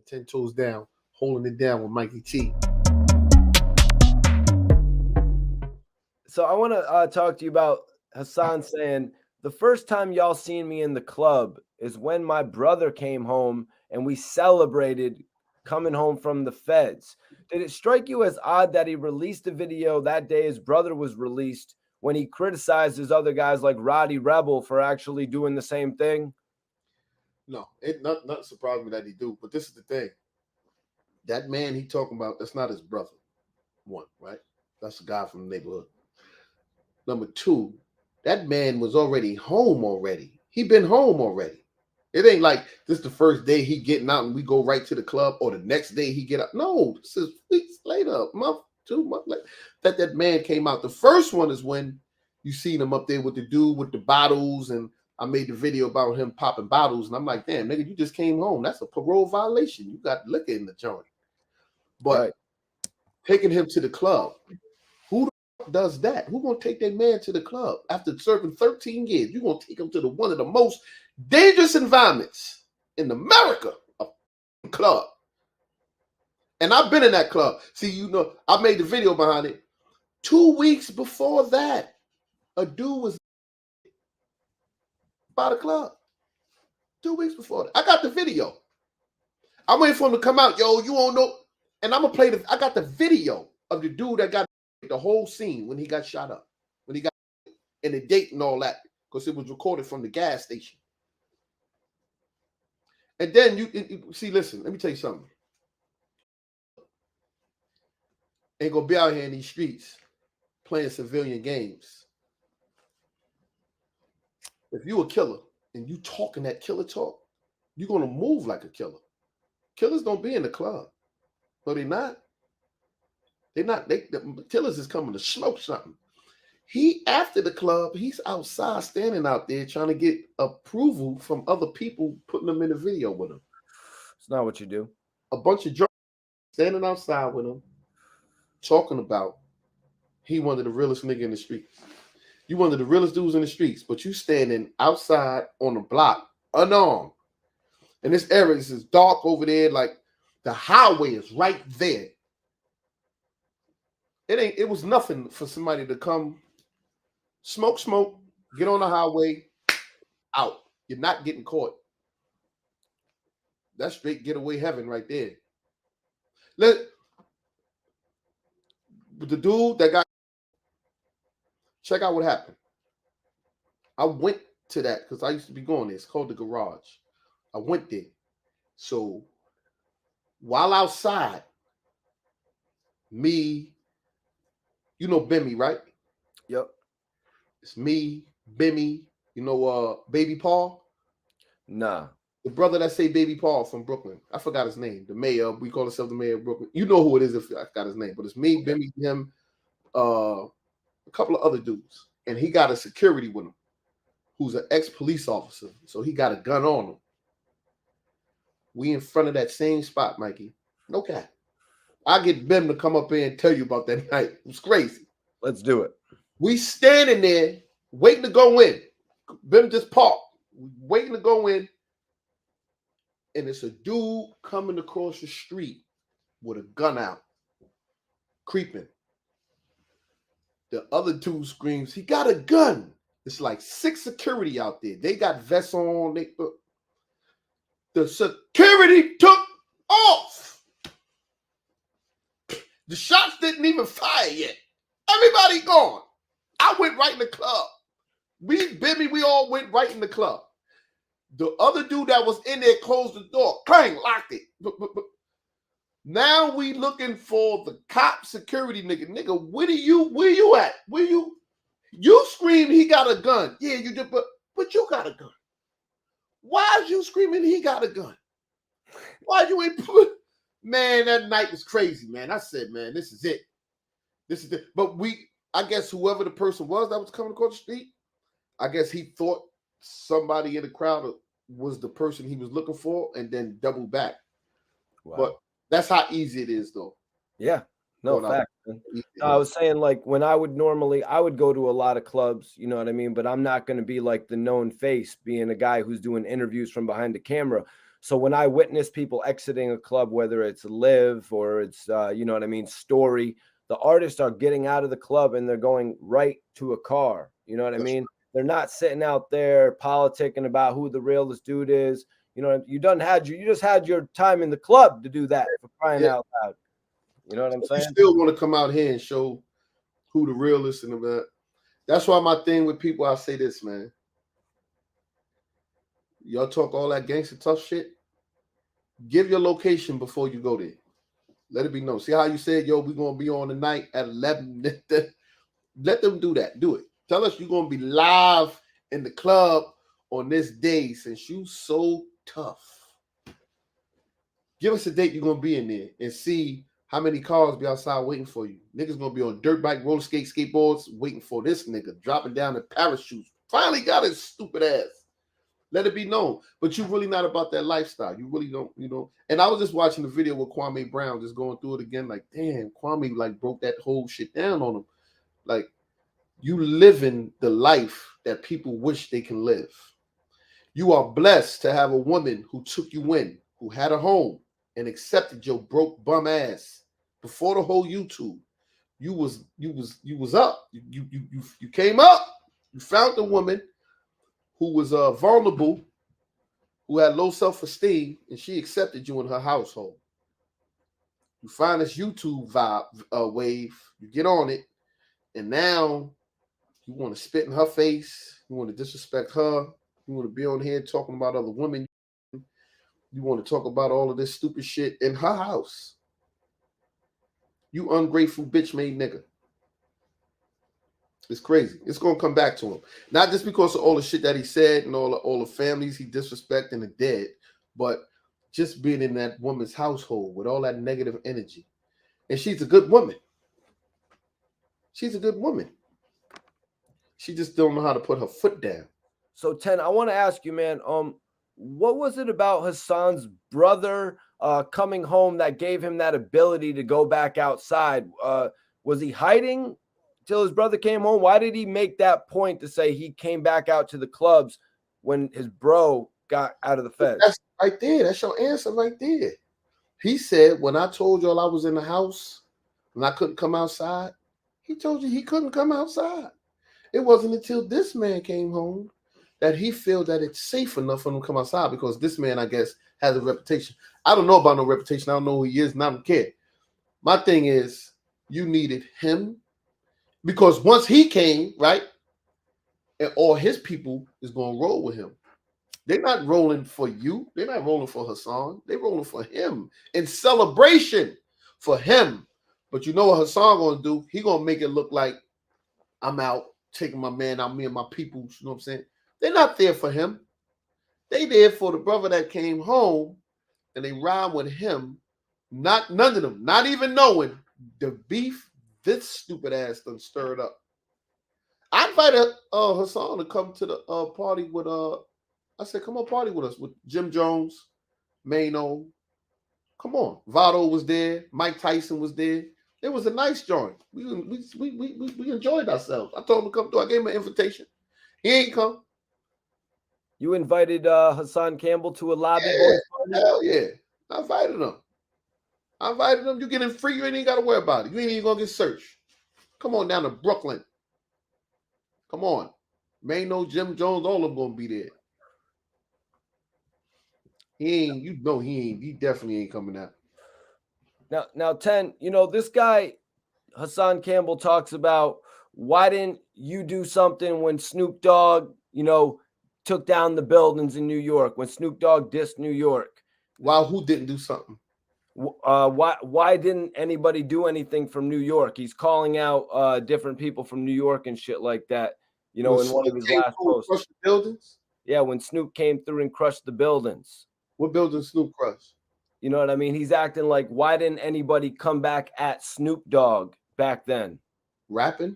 10 toes down, holding it down with Mikey T. So I want to talk to you about Hassan saying the first time y'all seen me in the club is when my brother came home and we celebrated coming home from the feds. Did it strike you as odd that he released a video that day his brother was released when he criticized his other guys like Roddy Rebel for actually doing the same thing? No, it not surprised me that he do, but this is the thing. That man he talking about, that's not his brother. One, right? That's a guy from the neighborhood. Number two, that man was already home already. He been home already. It ain't like this the first day he getting out and we go right to the club, or the next day he get out. No, this is weeks later, month, 2 months later, that man came out. The first one is when you seen him up there with the dude with the bottles, and I made the video about him popping bottles, and I'm like, damn, nigga, you just came home. That's a parole violation. You got liquor in the joint. But Right. taking him to the club, who the fuck does that? Who gonna take that man to the club after serving 13 years? You gonna take him to one of the most dangerous environments in America, a club. And I've been in that club. See, you know, I made the video behind it. 2 weeks before that, a dude was by the club. 2 weeks before that. I got the video. I'm waiting for him to come out. Yo, you won't know. And I'm gonna play I got the video of the dude that got the whole scene when he got shot up, when he got in the date and all that, because it was recorded from the gas station. And then you see, listen, let me tell you something. Ain't gonna be out here in these streets playing civilian games. If you a killer and you talking that killer talk, you're gonna move like a killer. Killers don't be in the club. No, they're not. They're not. The killers is coming to smoke something. He, after the club, he's outside standing out there trying to get approval from other people putting them in the video with him. It's not what you do. A bunch of drunk standing outside with him, talking about he one of the realest nigga in the streets. You one of the realest dudes in the streets, but you standing outside on the block, unarmed. And this area is dark over there, like the highway is right there. It was nothing for somebody to come smoke, get on the highway, out. You're not getting caught. That's straight getaway heaven right there. The dude that got, check out what happened. I went to that because I used to be going there. It's called the Garage. I went there. So while outside, me, you know Bimmy, right? Yep. It's me, Bimmy, you know Baby Paul? Nah. The brother that say Baby Paul from Brooklyn. I forgot his name. The mayor. We call ourselves the mayor of Brooklyn. You know who it is if I forgot his name. But it's me, Bimmy, him, a couple of other dudes. And he got a security with him who's an ex-police officer. So he got a gun on him. We in front of that same spot, Mikey. No cap. I get Bim to come up here and tell you about that night. It was crazy. Let's do it. We standing there waiting to go in. Bim just parked, waiting to go in. And it's a dude coming across the street with a gun out, creeping. The other dude screams, he got a gun. It's like 6 security out there. They got vests on. The security took off. The shots didn't even fire yet. Everybody gone. I went right in the club. Bimmy, we all went right in the club. The other dude that was in there closed the door. Clang, locked it. Now we looking for the cop security nigga. Nigga, where you at? You screamed he got a gun. Yeah, you did, but you got a gun. Why is you screaming he got a gun? Why you ain't put? Man, that night was crazy, man. I said, man, this is it. This is it. But I guess whoever the person was that was coming across the street, I guess he thought somebody in the crowd was the person he was looking for and then double back. Wow. But that's how easy it is, though. Yeah. No, fact. I was saying, like, when I would go to a lot of clubs, you know what I mean? But I'm not going to be like the known face, being a guy who's doing interviews from behind the camera. So when I witness people exiting a club, whether it's Live or it's, you know what I mean, Story, the artists are getting out of the club and they're going right to a car. You know what I mean? They're not sitting out there politicking about who the realest dude is. You know, you just had your time in the club to do that, for crying out loud. You know what I'm saying? You still want to come out here and show who the realest and the. That's why my thing with people, I say this, man. Y'all talk all that gangster tough shit. Give your location before you go there. Let it be known. See how you said, yo, we're gonna be on tonight at 11. Let them do that. Do it. Tell us you're gonna be live in the club on this day since you so tough. Give us a date you're gonna be in there and see how many cars be outside waiting for you. Niggas gonna be on dirt bike, roller skate, skateboards, waiting for this nigga dropping down the parachutes. Finally got his stupid ass. Let it be known. But you're really not about that lifestyle. You really don't, you know. And I was just watching the video with Kwame Brown, just going through it again. Like, damn, Kwame like broke that whole shit down on him. Like, you living the life that people wish they can live. You are blessed to have a woman who took you in, who had a home and accepted your broke bum ass before the whole YouTube. You was up. You came up. You found a woman who was vulnerable, who had low self-esteem, and she accepted you in her household. You find this YouTube wave, you get on it, and now you want to spit in her face, you want to disrespect her, you want to be on here talking about other women, you want to talk about all of this stupid shit in her house. You ungrateful bitch-made nigga. It's crazy. It's gonna come back to him. Not just because of all the shit that he said and all the families he disrespected and the dead, but just being in that woman's household with all that negative energy. And she's a good woman. She's a good woman. She just don't know how to put her foot down. So 10, I want to ask you, man, what was it about Hassan's brother coming home that gave him that ability to go back outside? Was he hiding till his brother came home? Why did he make that point to say he came back out to the clubs when his bro got out of the feds? That's right there. That's your answer right there. He said, when I told y'all I was in the house and I couldn't come outside, he told you he couldn't come outside. It wasn't until this man came home that he felt that it's safe enough for him to come outside, because this man, I guess, has a reputation. I don't know about no reputation. I don't know who he is, and I don't care. My thing is, you needed him, because once he came, right, and all his people is going to roll with him. They're not rolling for you. They're not rolling for Hassan. They're rolling for him in celebration for him. But you know what Hassan going to do? He going to make it look like I'm out taking my man out, me and my people. You know what I'm saying? They're not there for him. They there for the brother that came home, and they ride with him. None of them, not even knowing the beef this stupid ass done stirred up. I invited Hassan to come to the party with I said, come on, party with us with Jim Jones, Maino. Come on, Votto was there, Mike Tyson was there. It was a nice joint. We enjoyed ourselves. I told him to come through. I gave him an invitation. He ain't come. You invited Hassan Campbell to a Lobby Boyz party? Hell yeah. I invited him. You get in free, you ain't even got to worry about it. You ain't even going to get searched. Come on down to Brooklyn. Come on. Maino, Jim Jones, all of them going to be there. He definitely ain't coming out. Now 10, you know, this guy, Hassan Campbell, talks about, why didn't you do something when Snoop Dogg, you know, took down the buildings in New York, when Snoop Dogg dissed New York? Wow, who didn't do something? Why didn't anybody do anything from New York? He's calling out different people from New York and shit like that, you know, in one of his last posts. Crushed the buildings? Yeah, when Snoop came through and crushed the buildings. What building Snoop crushed? You know what I mean? He's acting like, why didn't anybody come back at Snoop Dogg back then? Rapping,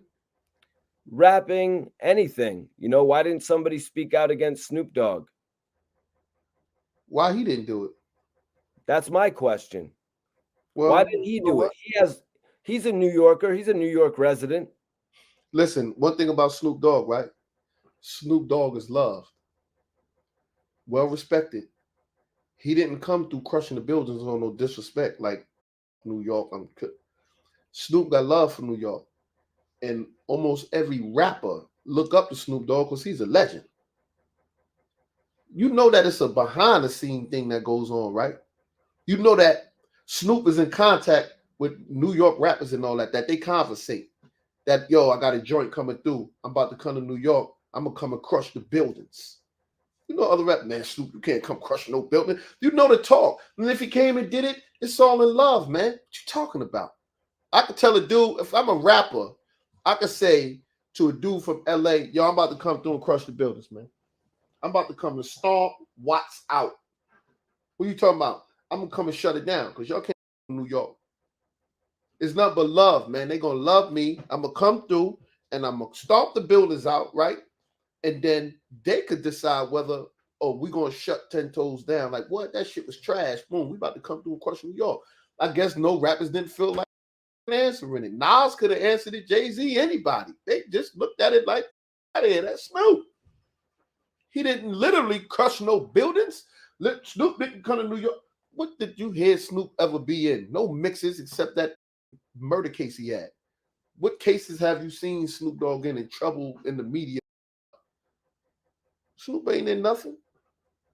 anything. You know, why didn't somebody speak out against Snoop Dogg? Why he didn't do it? That's my question. Well, why didn't he do it? He's a New Yorker. He's a New York resident. Listen, one thing about Snoop Dogg, right? Snoop Dogg is loved, well respected. he didn't come through crushing the buildings on no disrespect like New York. Snoop got love for New York, and almost every rapper look up to Snoop Dogg because he's a legend. You know that it's a behind the scene thing that goes on, right? You know that Snoop is in contact with New York rappers and all that they conversate. That, yo, I got a joint coming through. I'm about to come to New York. I'm going to come and crush the buildings. You know, other rap, man, Snoop, you can't come crush no building. You know the talk. And if he came and did it, it's all in love, man. What you talking about? I could tell a dude, if I'm a rapper, I could say to a dude from LA, yo, I'm about to come through and crush the buildings, man. I'm about to come and stomp Watts out. What are you talking about? I'm going to come and shut it down because y'all can't come to New York. It's nothing but love, man. They're going to love me. I'm going to come through and I'm going to stomp the buildings out, right? And then they could decide whether, oh, we're going to shut 10 toes down. Like, what? That shit was trash. Boom, we about to come through and crush New York. I guess no rappers didn't feel like answering it. Nas could have answered it. Jay-Z, anybody. They just looked at it like, out of here, that's Snoop. He didn't literally crush no buildings. Snoop didn't come to New York. What did you hear Snoop ever be in? No mixes except that murder case he had. What cases have you seen Snoop Dogg in trouble in the media? Snoop ain't in nothing.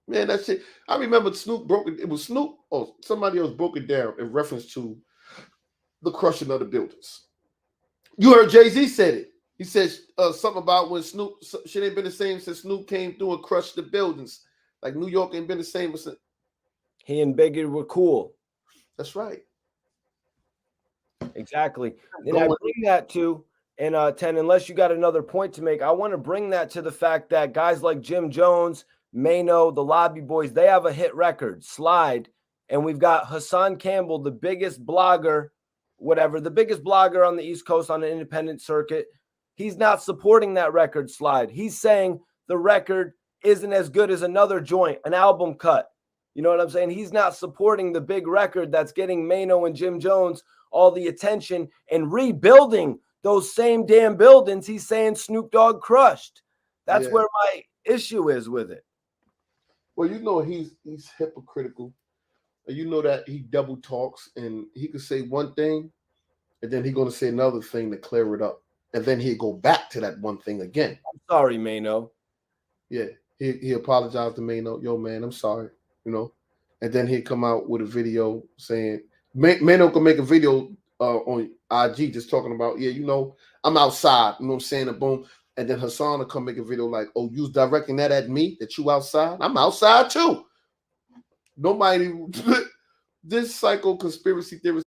Man, that shit. I remember Snoop broke it. It was Snoop or somebody else broke it down in reference to the crushing of the buildings. You heard Jay-Z said it. He said something about when Snoop, shit ain't been the same since Snoop came through and crushed the buildings. Like New York ain't been the same since. He and Biggie were cool. That's right. Exactly. And I bring that to, and 10, unless you got another point to make, I want to bring that to the fact that guys like Jim Jones, Maino, the Lobby Boyz, they have a hit record, Slide, and we've got Hassan Campbell, the biggest blogger, the biggest blogger on the East Coast on the independent circuit. He's not supporting that record, Slide. He's saying the record isn't as good as another joint, an album cut. You know what I'm saying? He's not supporting the big record that's getting Maino and Jim Jones all the attention and rebuilding those same damn buildings he's saying Snoop Dogg crushed. That's where my issue is with it. Well, you know he's hypocritical. And you know that he double talks and he could say one thing and then he's going to say another thing to clear it up. And then he'll go back to that one thing again. I'm sorry, Maino. Yeah, he apologized to Maino. Yo, man, I'm sorry. You know, and then he'd come out with a video saying, Maino could make a video on IG just talking about, yeah, you know, I'm outside, you know what I'm saying, and boom. And then Hassan will come make a video like, oh, you was directing that at me, that you outside? I'm outside too. Nobody, this psycho conspiracy theorist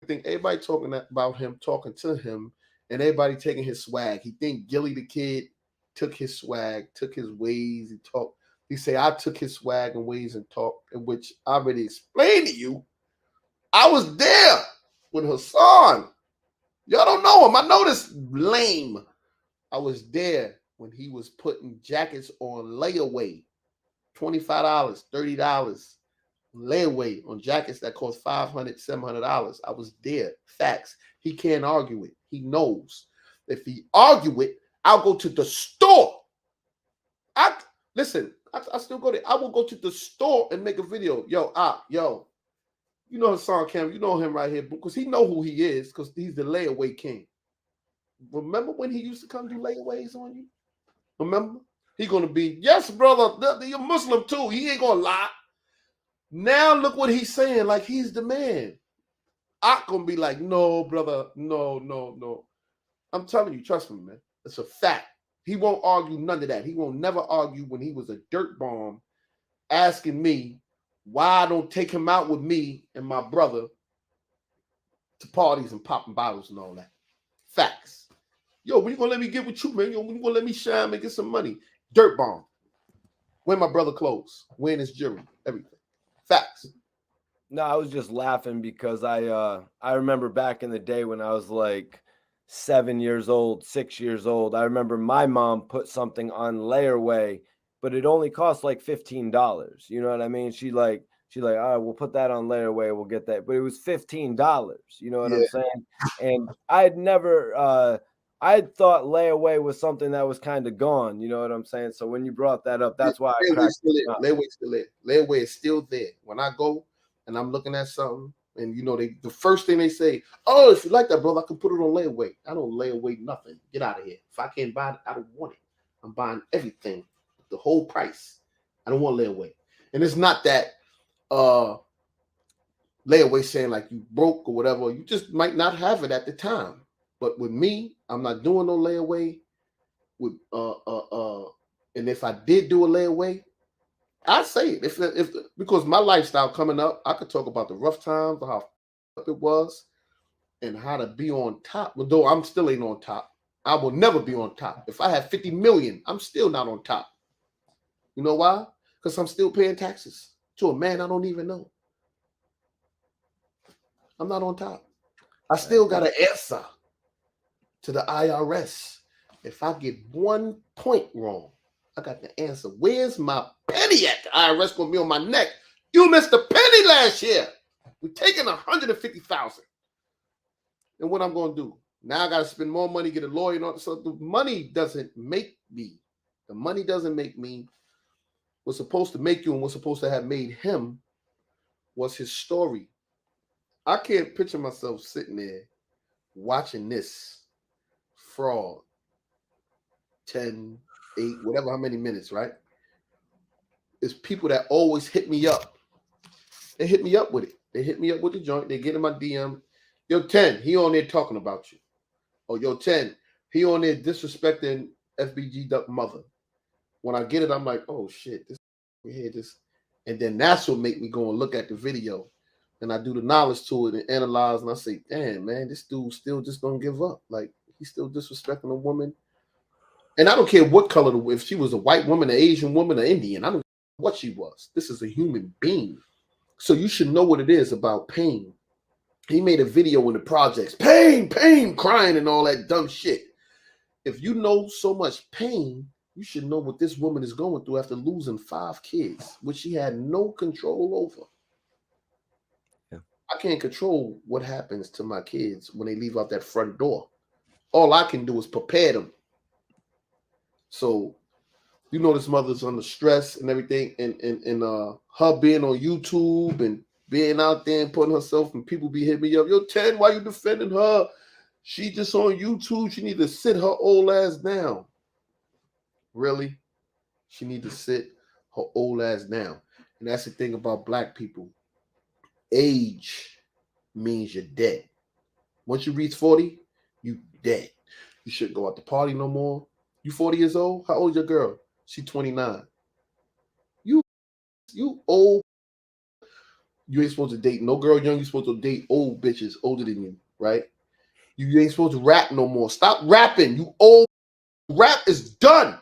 thing, everybody talking about him, talking to him, and everybody taking his swag. He think Gilly the Kid took his swag, took his ways, he talked. He say, I took his swag and ways and talk, in which I already explained to you. I was there with Hassan. Y'all don't know him. I know this lame. I was there when he was putting jackets on layaway. $25, $30 layaway on jackets that cost $500, $700. I was there. Facts. He can't argue it. He knows. If he argue it, I'll go to the store. Listen, I still go there. I will go to the store and make a video. Yo, you know Hassan Campbell, you know him right here, because he know who he is, because he's the layaway king. Remember when he used to come do layaways on you? Remember? He gonna be, yes, brother, you're Muslim too. He ain't gonna lie. Now look what he's saying, like he's the man. I'm gonna be like, no, brother, no. I'm telling you, trust me, man. It's a fact. He won't argue none of that. He won't never argue when he was a dirt bomb asking me why I don't take him out with me and my brother to parties and popping bottles and all that. Facts. Yo, when you gonna let me get with you, man? Yo, when you gonna let me shine and get some money? Dirt bomb. Wear my brother clothes. Wearing his jewelry. Everything. Facts. No, I was just laughing because I remember back in the day when I was like 7 years old, 6 years old. I remember my mom put something on layaway, but it only cost like $15. You know what I mean? She like, all right, we'll put that on layaway. We'll get that. But it was $15. You know what I'm saying? And I had never I thought layaway was something that was kind of gone. You know what I'm saying? So when you brought that up, that's why I Layaway cracked still it it. up. Layaway still it. Layaway is still there. When I go and I'm looking at something, and you know, the first thing they say, oh, if you like that, brother, I can put it on layaway. I don't lay away nothing. Get out of here. If I can't buy it, I don't want it. I'm buying everything, the whole price. I don't want layaway. And it's not that layaway saying like you broke or whatever. You just might not have it at the time. But with me, I'm not doing no layaway. With and if I did do a layaway, I say it if because my lifestyle coming up, I could talk about the rough times, how it was, and how to be on top. Though I'm still ain't on top, I will never be on top. If I have 50 million, I'm still not on top. You know why? Because I'm still paying taxes to a man I don't even know. I'm not on top. I still got to answer to the IRS. If I get 1 point wrong, I got to answer. Where's my penny at? The IRS gonna be on my neck. You missed a penny last year. We're taking 150,000. And what I'm gonna do? Now I gotta spend more money, get a lawyer, and all. So the money doesn't make me. The money doesn't make me. What's supposed to make you and what's supposed to have made him was his story. I can't picture myself sitting there watching this fraud 10, 8, whatever, how many minutes, right? It's people that always hit me up. They hit me up with it. They hit me up with the joint. They get in my DM. Yo, 10, he on there talking about you. Oh, yo, 10, he on there disrespecting FBG Duck Mother. When I get it, I'm like, oh, shit. We hear this. And then that's what make me go and look at the video. And I do the knowledge to it and analyze. And I say, damn, man, this dude still just don't give up. Like, he's still disrespecting a woman. And I don't care what color, if she was a white woman, an Asian woman, an Indian. I don't care what she was. This is a human being. So you should know what it is about pain. He made a video in the projects. Pain, pain, crying and all that dumb shit. If you know so much pain, you should know what this woman is going through after losing 5 kids, which she had no control over. Yeah. I can't control what happens to my kids when they leave out that front door. All I can do is prepare them. So, you know, this mother's under stress and everything, and her being on YouTube and being out there and putting herself, and people be hitting me up, yo, 10, why you defending her? She just on YouTube. She need to sit her old ass down. Really? She need to sit her old ass down. And that's the thing about black people. Age means you're dead. Once you reach 40, you dead. You shouldn't go out to party no more. You 40 years old? How old is your girl? She 29. You old. You ain't supposed to date no girl young. You're supposed to date old bitches older than you, right? You ain't supposed to rap no more. Stop rapping. You old. Rap is done.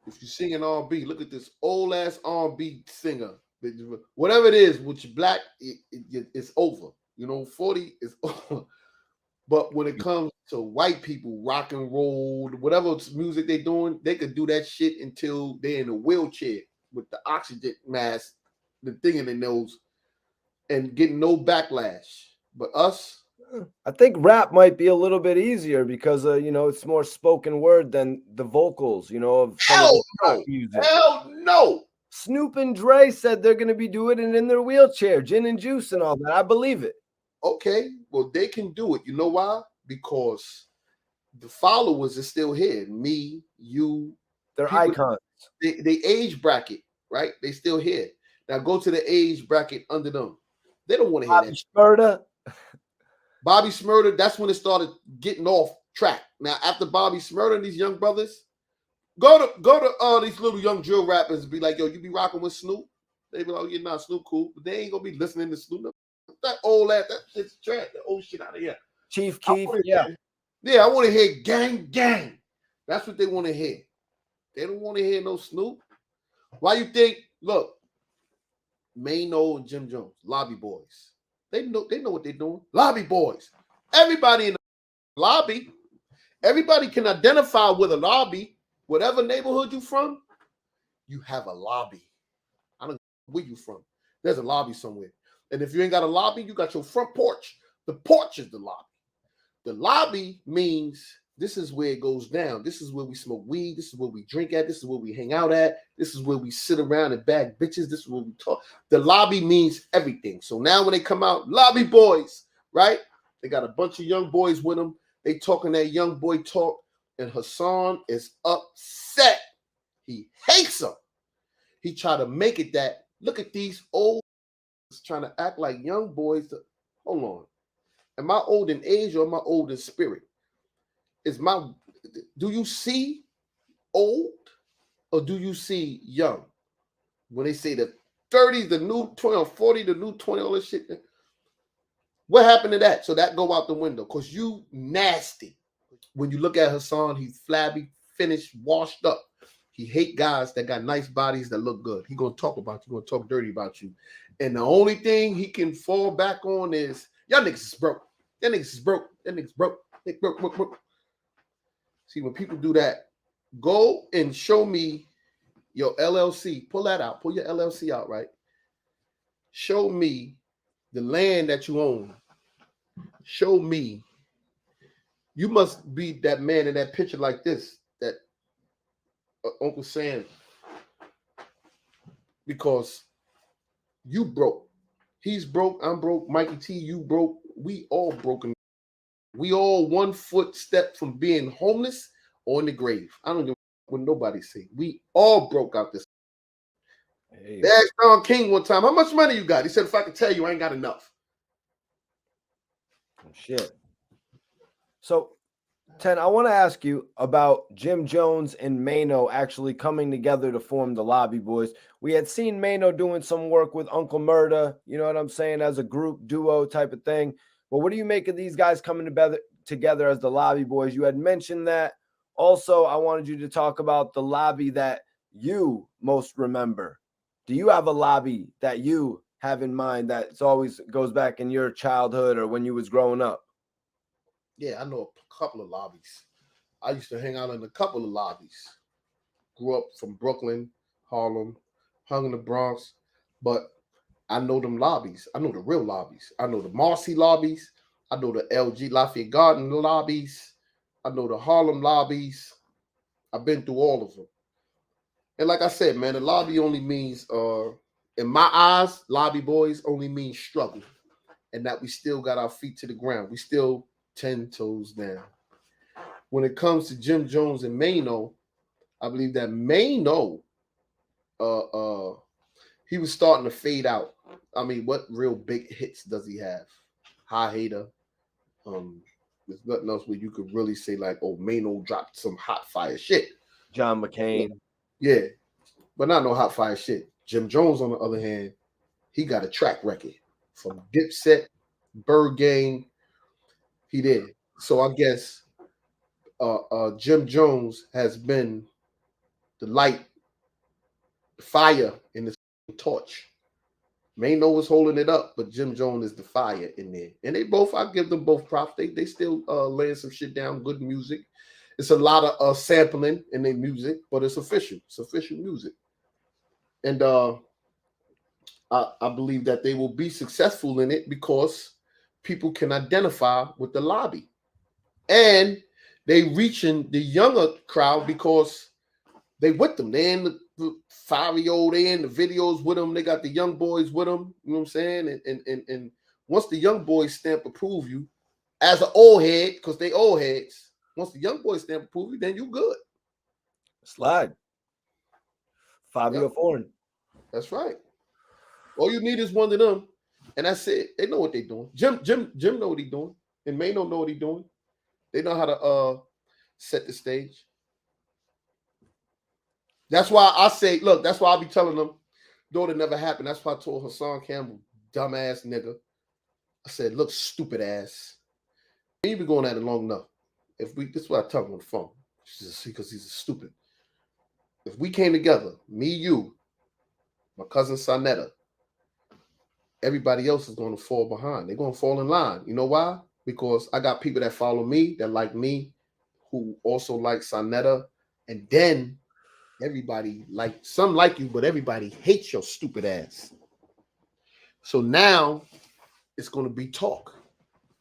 If you sing an R&B, look at this old ass R&B singer. Whatever it is, which is black, it's over. You know, 40 is over. But when it comes to white people, rock and roll, whatever music they're doing, they could do that shit until they're in a wheelchair with the oxygen mask, the thing in their nose, and getting no backlash. But us, I think rap might be a little bit easier because you know, it's more spoken word than the vocals, you know, of some of the pop music. Hell no. Snoop and Dre said they're going to be doing it in their wheelchair, gin and juice and all that. I believe it. Okay, well, they can do it. You know why? Because the followers are still here. Me, you. They're icons. They age bracket, right? They still here. Now go to the age bracket under them. They don't want to hear that. Smurda. Bobby Smurda, that's when it started getting off track. Now, after Bobby Smurda and these young brothers, go to these little young drill rappers and be like, yo, you be rocking with Snoop? They be like, oh, you're not Snoop cool. But they ain't gonna be listening to Snoop. That old ass, that shit's trash. That old shit out of here. Chief Keef, yeah. Yeah, I want to hear gang, gang. That's what they want to hear. They don't want to hear no Snoop. Why you think, look, Maino and Jim Jones, Lobby Boyz. They know what they're doing. Lobby Boyz. Everybody in the lobby, everybody can identify with a lobby. Whatever neighborhood you from, you have a lobby. I don't know where you from. There's a lobby somewhere. And if you ain't got a lobby, you got your front porch. The porch is the lobby. The lobby means this is where it goes down. This is where we smoke weed. This is where we drink at. This is where we hang out at. This is where we sit around and bag bitches. This is where we talk. The lobby means everything. So now when they come out, Lobby Boyz, right? They got a bunch of young boys with them. They talking that young boy talk, and Hassan is upset. He hates them. He tried to make it that, look at these old trying to act like young boys. Hold on. Am I old in age or am I old in spirit? Do you see old or do you see young? When they say the 30s, the new 20 or 40, the new 20, all this shit. What happened to that? So that go out the window because you nasty. When you look at Hassan, he's flabby, finished, washed up. He hate guys that got nice bodies that look good. He gonna talk about you, gonna talk dirty about you. And the only thing he can fall back on is, y'all niggas is broke. Y'all niggas is broke. Y'all niggas broke. They broke. See, when people do that, go and show me your LLC. Pull that out. Pull your LLC out, right? Show me the land that you own. Show me. You must be that man in that picture like this, that Uncle Sam, because you broke. He's broke. I'm broke. Mikey T, you broke. We all broken. We all 1 foot step from being homeless or in the grave. I don't give what nobody say. We all broke out this. Hey. They asked Don King one time, how much money you got? He said, if I could tell you, I ain't got enough. Oh, shit. So, Ten, I want to ask you about Jim Jones and Maino actually coming together to form the Lobby Boyz. We had seen Maino doing some work with Uncle Murda, you know what I'm saying, as a group duo type of thing. But what do you make of these guys coming together as the Lobby Boyz? You had mentioned that. Also, I wanted you to talk about the lobby that you most remember. Do you have a lobby that you have in mind that always goes back in your childhood or when you was growing up? Yeah, I know a couple of lobbies. I used to hang out in a couple of lobbies. Grew up from Brooklyn, Harlem, hung in the Bronx, but I know them lobbies. I know the real lobbies. I know the Marcy lobbies. I know the LG Lafayette Garden lobbies. I know the Harlem lobbies. I've been through all of them. And like I said, man, the lobby only means, in my eyes, Lobby Boyz only means struggle. And that we still got our feet to the ground. We still 10 toes down. When it comes to Jim Jones and Maino, I believe that Maino, he was starting to fade out. I mean, what real big hits does he have? High Hater. There's nothing else where you could really say like, oh, Maino dropped some hot fire shit. John McCain. Yeah, but not no hot fire shit. Jim Jones, on the other hand, he got a track record from Dipset, Bird Gang. He did. So I guess Jim Jones has been the light, the fire in the torch. Maino was holding it up, but Jim Jones is the fire in there. And they both, I give them both props. They still laying some shit down, good music. It's a lot of sampling in their music, but it's official. It's official music. And I believe that they will be successful in it because people can identify with the lobby. And they reaching the younger crowd because they with them. They in the 5-year-old, they in the videos with them. They got the young boys with them. You know what I'm saying? And once the young boys stamp approve you as an old head, because they old heads, once the young boys stamp approve you, then you good. Slide. 5-year foreign. That's right. All you need is one of them, and that's it. They know what they're doing. Jim know what he's doing, and Maino know what he's doing. They know how to set the stage. That's why I say, look, that's why I be telling them, though it never happened. That's why I told Hassan Campbell, dumbass nigga. I said, look, stupid ass. You been going at it long enough. This is what I tell him on the phone. Because he's stupid. If we came together, me, you, my cousin Sonetta, everybody else is going to fall behind. They're going to fall in line. You know why? Because I got people that follow me, that like me, who also like Sonetta, and then everybody, like, some like you, but everybody hates your stupid ass. So now it's going to be talk.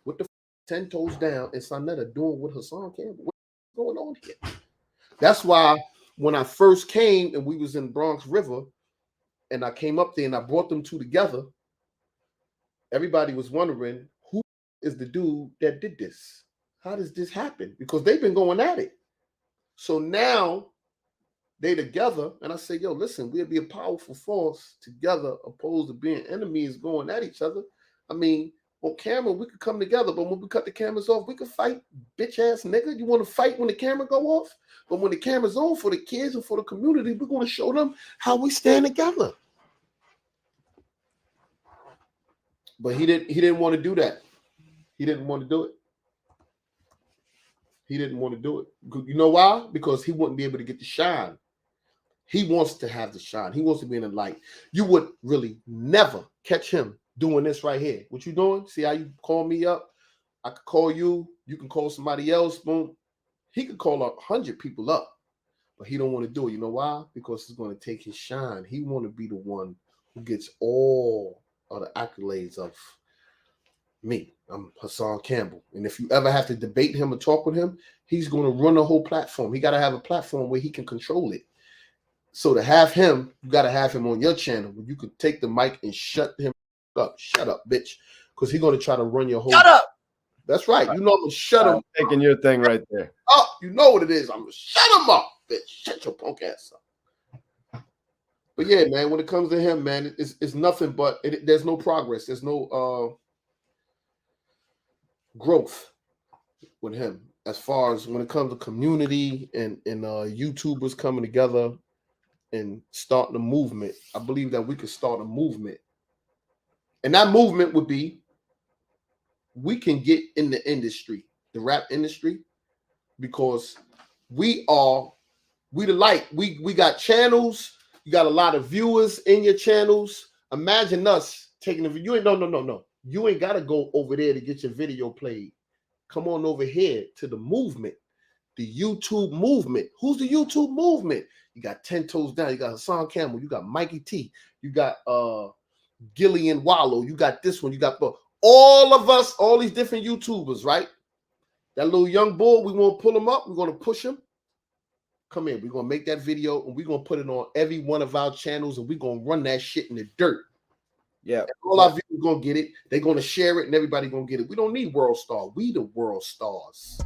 What the 10 toes down and Sonetta doing what Hassan Campbell. What's going on here? That's why when I first came and we was in Bronx River and I came up there and I brought them two together, everybody was wondering who is the dude that did this? How does this happen? Because they've been going at it. So now they together, and I say, yo, listen, we'll be a powerful force together opposed to being enemies going at each other. I mean, on camera, we could come together, but when we cut the cameras off, we could fight, bitch ass nigga. You want to fight when the camera go off? But when the camera's on for the kids and for the community, we're going to show them how we stand together. But he didn't want to do that. He didn't want to do it. He didn't want to do it. You know why? Because he wouldn't be able to get the shine. He wants to have the shine. He wants to be in the light. You would really never catch him doing this right here. What you doing? See how you call me up? I could call you. You can call somebody else. Boom. He could call 100 people up, but he don't want to do it. You know why? Because it's going to take his shine. He want to be the one who gets all of the accolades of me. I'm Hassan Campbell. And if you ever have to debate him or talk with him, he's going to run the whole platform. He got to have a platform where he can control it. So to have him, you got to have him on your channel where you could take the mic and shut him up. Shut up, bitch. Because he's going to try to run your whole... Shut up! That's right. You know I'm going to shut him up. Taking your thing right there. Oh, you know what it is. I'm going to shut him up, bitch. Shut your punk ass up. But yeah, man, when it comes to him, man, it's nothing but... there's no progress. There's no growth with him. As far as when it comes to community and YouTubers coming together and starting a movement, I believe that we could start a movement. And that movement would be, we can get in the industry, the rap industry, because we the light. We got channels. You got a lot of viewers in your channels. Imagine us taking the video. No. You ain't got to go over there to get your video played. Come on over here to the movement, the YouTube movement. Who's the YouTube movement? You got 10 Toes Down. You got Hassan Campbell. You got Mikey T. You got Gillian Wallow. You got this one. You got all of us, all these different YouTubers, right? That little young boy, we want to pull him up. We're going to push him. Come in. We're going to make that video and we're going to put it on every one of our channels and we're going to run that shit in the dirt. Yeah. And all our viewers going to get it. They're going to share it and everybody going to get it. We don't need world star. We the world stars.